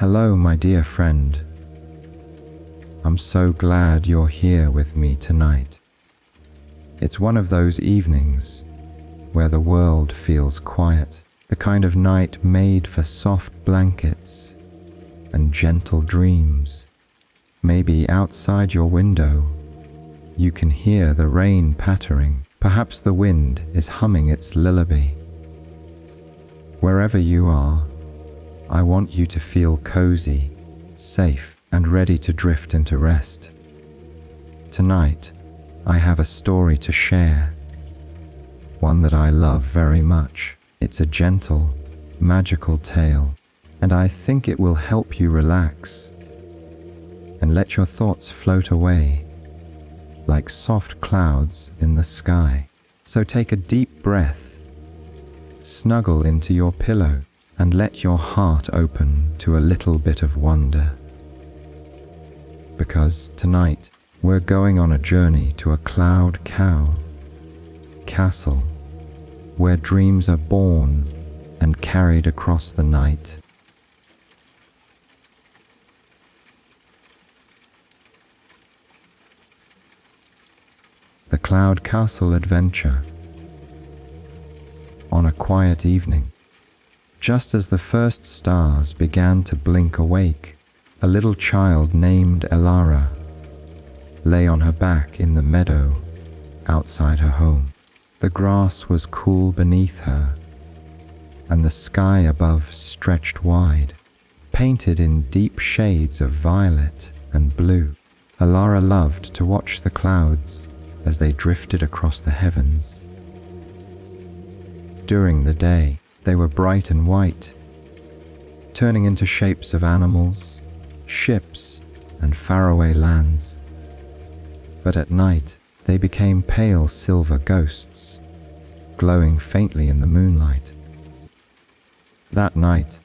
Hello, my dear friend. I'm so glad you're here with me tonight. It's one of those evenings where the world feels quiet, the kind of night made for soft blankets and gentle dreams. Maybe outside your window, you can hear the rain pattering. Perhaps the wind is humming its lullaby. Wherever you are, I want you to feel cozy, safe, and ready to drift into rest. Tonight, I have a story to share, one that I love very much. It's a gentle, magical tale, and I think it will help you relax and let your thoughts float away like soft clouds in the sky. So take a deep breath, snuggle into your pillow, and let your heart open to a little bit of wonder. Because tonight, we're going on a journey to a cloud castle, where dreams are born and carried across the night. The Cloud Castle Adventure. On a quiet evening, just as the first stars began to blink awake, a little child named Elara lay on her back in the meadow outside her home. The grass was cool beneath her, and the sky above stretched wide, painted in deep shades of violet and blue. Elara loved to watch the clouds as they drifted across the heavens. During the day, they were bright and white, turning into shapes of animals, ships, and faraway lands. But at night, they became pale silver ghosts, glowing faintly in the moonlight. That night,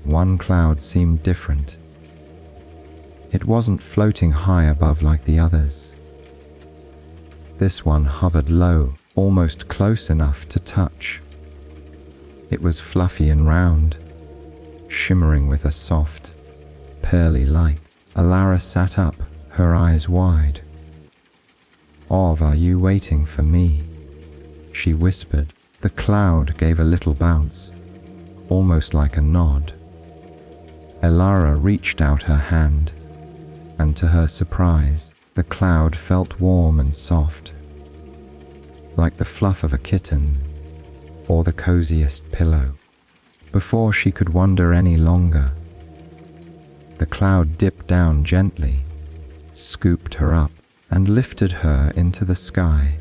one cloud seemed different. It wasn't floating high above like the others. This one hovered low, almost close enough to touch. It was fluffy and round, shimmering with a soft, pearly light. Elara sat up, her eyes wide. "Ov, are you waiting for me?" she whispered. The cloud gave a little bounce, almost like a nod. Elara reached out her hand, and to her surprise, the cloud felt warm and soft, like the fluff of a kitten or the coziest pillow. Before she could wonder any longer, the cloud dipped down gently, scooped her up, and lifted her into the sky.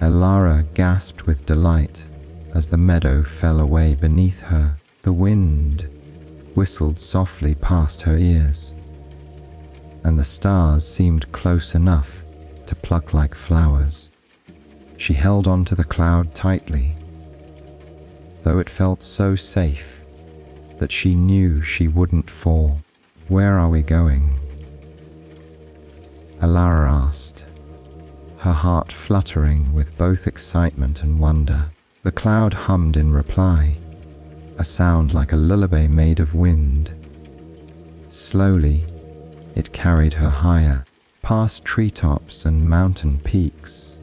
Elara gasped with delight as the meadow fell away beneath her. The wind whistled softly past her ears, and the stars seemed close enough to pluck like flowers. She held onto the cloud tightly, though it felt so safe that she knew she wouldn't fall. "Where are we going?" Elara asked, her heart fluttering with both excitement and wonder. The cloud hummed in reply, a sound like a lullaby made of wind. Slowly, it carried her higher, past treetops and mountain peaks,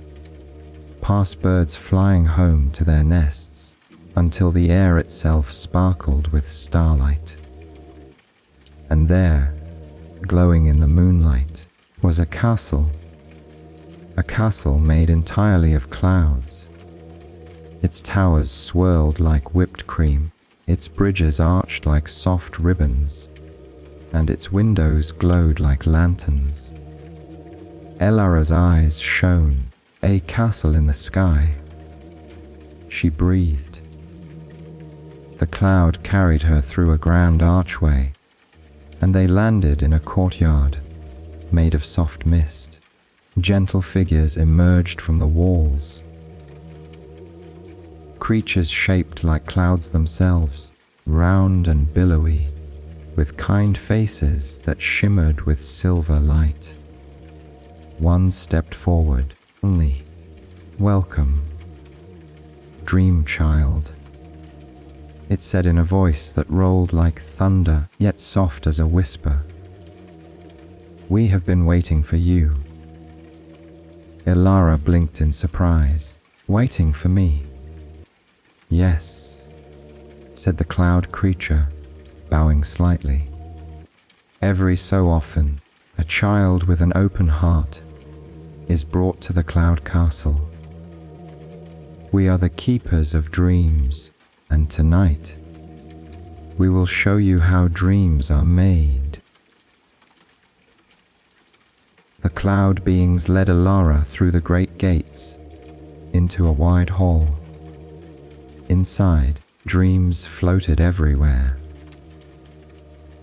past birds flying home to their nests, until the air itself sparkled with starlight. And there, glowing in the moonlight, was a castle made entirely of clouds. Its towers swirled like whipped cream, its bridges arched like soft ribbons, and its windows glowed like lanterns. Elara's eyes shone. A castle in the sky. She breathed. The cloud carried her through a grand archway, and they landed in a courtyard made of soft mist. Gentle figures emerged from the walls. Creatures shaped like clouds themselves, round and billowy, with kind faces that shimmered with silver light. One stepped forward. "Welcome, dream child." it said in a voice that rolled like thunder, yet soft as a whisper. "We have been waiting for you." Ilara blinked in surprise. "Waiting for me?" "Yes," said the cloud creature, bowing slightly. "Every so often, a child with an open heart is brought to the cloud castle. We are the keepers of dreams, and tonight we will show you how dreams are made." The cloud beings led Ilara through the great gates into a wide hall. Inside, dreams floated everywhere.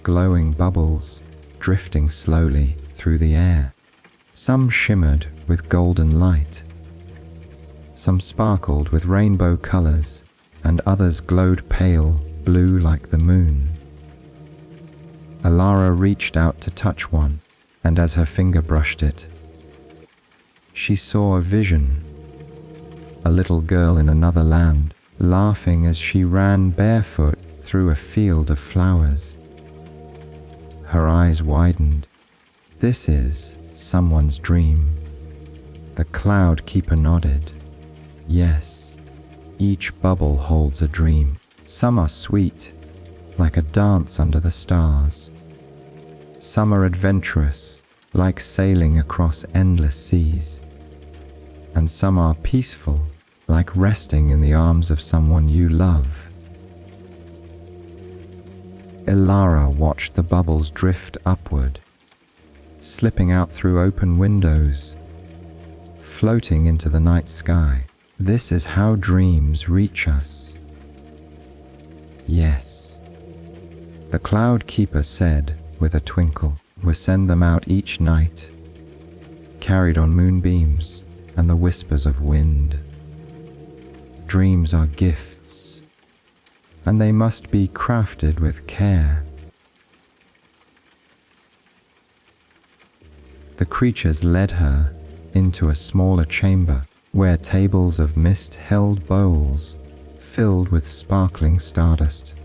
Glowing bubbles drifting slowly through the air. Some shimmered with golden light. Some sparkled with rainbow colors, and others glowed pale blue like the moon. Ilara reached out to touch one, and as her finger brushed it, she saw a vision. A little girl in another land, laughing as she ran barefoot through a field of flowers. Her eyes widened. "This is someone's dream." The cloud keeper nodded. "Yes, each bubble holds a dream. Some are sweet, like a dance under the stars. Some are adventurous, like sailing across endless seas. And some are peaceful, like resting in the arms of someone you love." Ilara watched the bubbles drift upward, slipping out through open windows, floating into the night sky. "This is how dreams reach us." "Yes," the cloud keeper said with a twinkle. "We send them out each night, carried on moonbeams and the whispers of wind. Dreams are gifts, and they must be crafted with care." The creatures led her into a smaller chamber where tables of mist held bowls filled with sparkling stardust,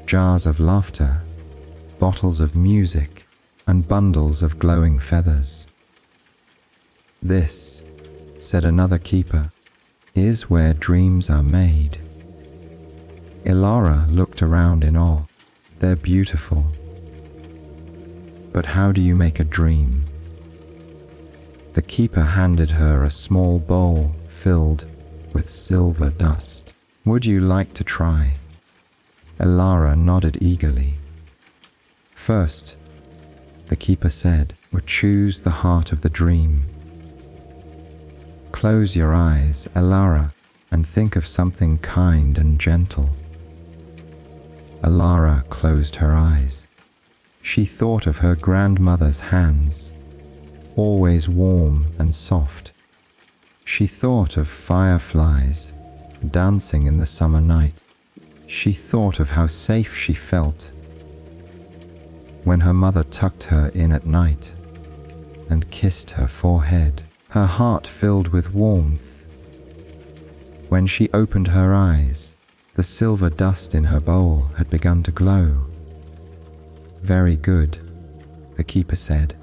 jars of laughter, bottles of music, and bundles of glowing feathers. "This," said another keeper, "is where dreams are made." Ilara looked around in awe. "They're beautiful. But how do you make a dream?" The keeper handed her a small bowl filled with silver dust. "Would you like to try?" Ilara nodded eagerly. "First," the keeper said, "we choose the heart of the dream. Close your eyes, Ilara, and think of something kind and gentle." Ilara closed her eyes. She thought of her grandmother's hands, always warm and soft. She thought of fireflies dancing in the summer night. She thought of how safe she felt when her mother tucked her in at night and kissed her forehead. Her heart filled with warmth. When she opened her eyes, the silver dust in her bowl had begun to glow. "Very good," the keeper said.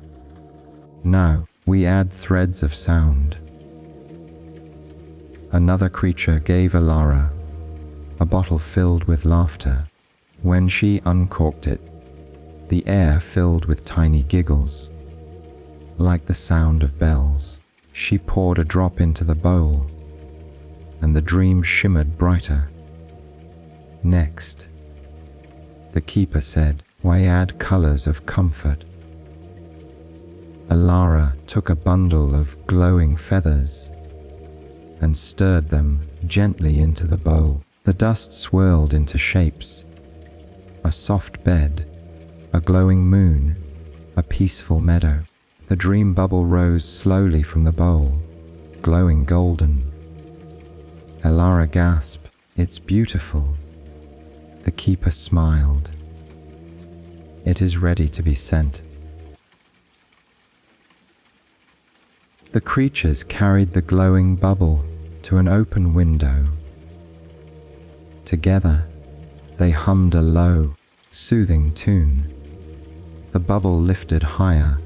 "Now we add threads of sound." Another creature gave Ilara a bottle filled with laughter. When she uncorked it, the air filled with tiny giggles, like the sound of bells. She poured a drop into the bowl, and the dream shimmered brighter. "Next," the keeper said, "why add colors of comfort?" Ilara took a bundle of glowing feathers and stirred them gently into the bowl. The dust swirled into shapes: a soft bed, a glowing moon, a peaceful meadow. The dream bubble rose slowly from the bowl, glowing golden. Ilara gasped, "It's beautiful." The keeper smiled. "It is ready to be sent." The creatures carried the glowing bubble to an open window. Together, They hummed a low, soothing tune. The bubble lifted higher,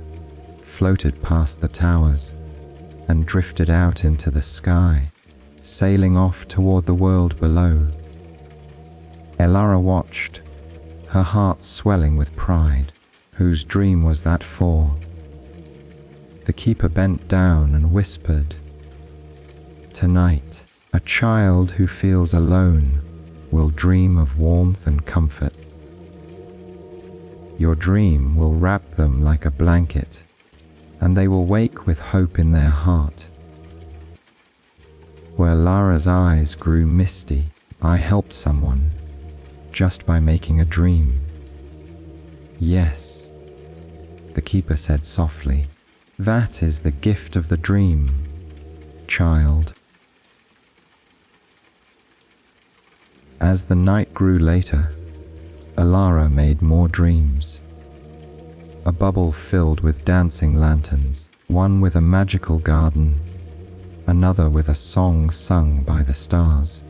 floated past the towers, and drifted out into the sky, sailing off toward the world below. Elara watched, her heart swelling with pride. Whose dream was that for? The keeper bent down and whispered, "Tonight, a child who feels alone will dream of warmth and comfort. Your dream will wrap them like a blanket, and they will wake with hope in their heart." Where Lara's eyes grew misty, I helped someone just by making a dream. "Yes," the keeper said softly, "that is the gift of the dream, child." As the night grew later, Elara made more dreams. A bubble filled with dancing lanterns, one with a magical garden, another with a song sung by the stars.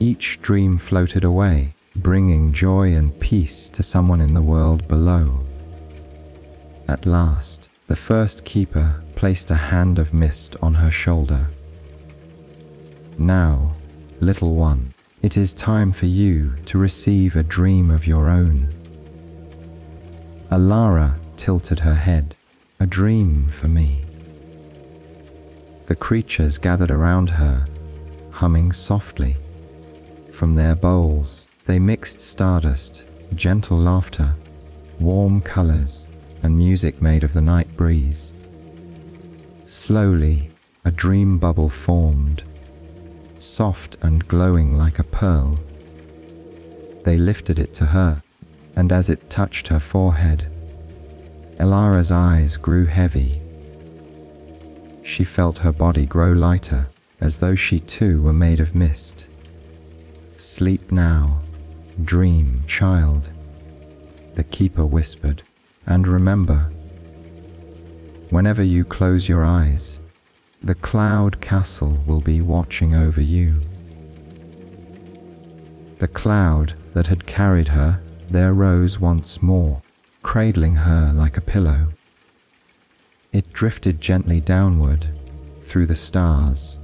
Each dream floated away, bringing joy and peace to someone in the world below. At last, the first keeper placed a hand of mist on her shoulder. "Now, little one, it is time for you to receive a dream of your own." Elara tilted her head. "A dream for me." The creatures gathered around her, humming softly. From their bowls, they mixed stardust, gentle laughter, warm colors, and music made of the night breeze. Slowly, a dream bubble formed, soft and glowing like a pearl. They lifted it to her, and as it touched her forehead, Elara's eyes grew heavy. She felt her body grow lighter, as though she too were made of mist. "Sleep now, dream, child," the keeper whispered, "and remember, whenever you close your eyes, the cloud castle will be watching over you." The cloud that had carried her there rose once more, cradling her like a pillow. It drifted gently downward, through the stars,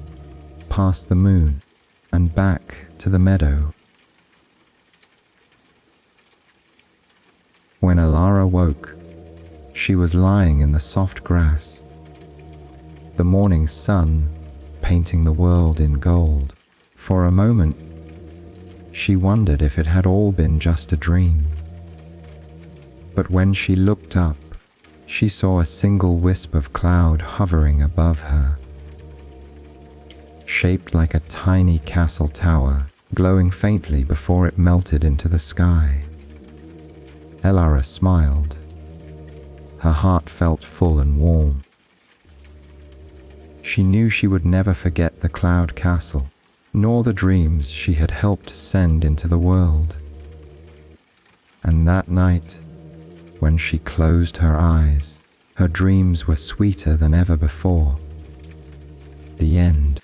past the moon, and back to the meadow. When Elara woke, she was lying in the soft grass, the morning sun painting the world in gold. For a moment, she wondered if it had all been just a dream. But when she looked up, she saw a single wisp of cloud hovering above her, shaped like a tiny castle tower, glowing faintly before it melted into the sky. Elara smiled. Her heart felt full and warm. She knew she would never forget the cloud castle, nor the dreams she had helped send into the world. And that night, when she closed her eyes, her dreams were sweeter than ever before. The end.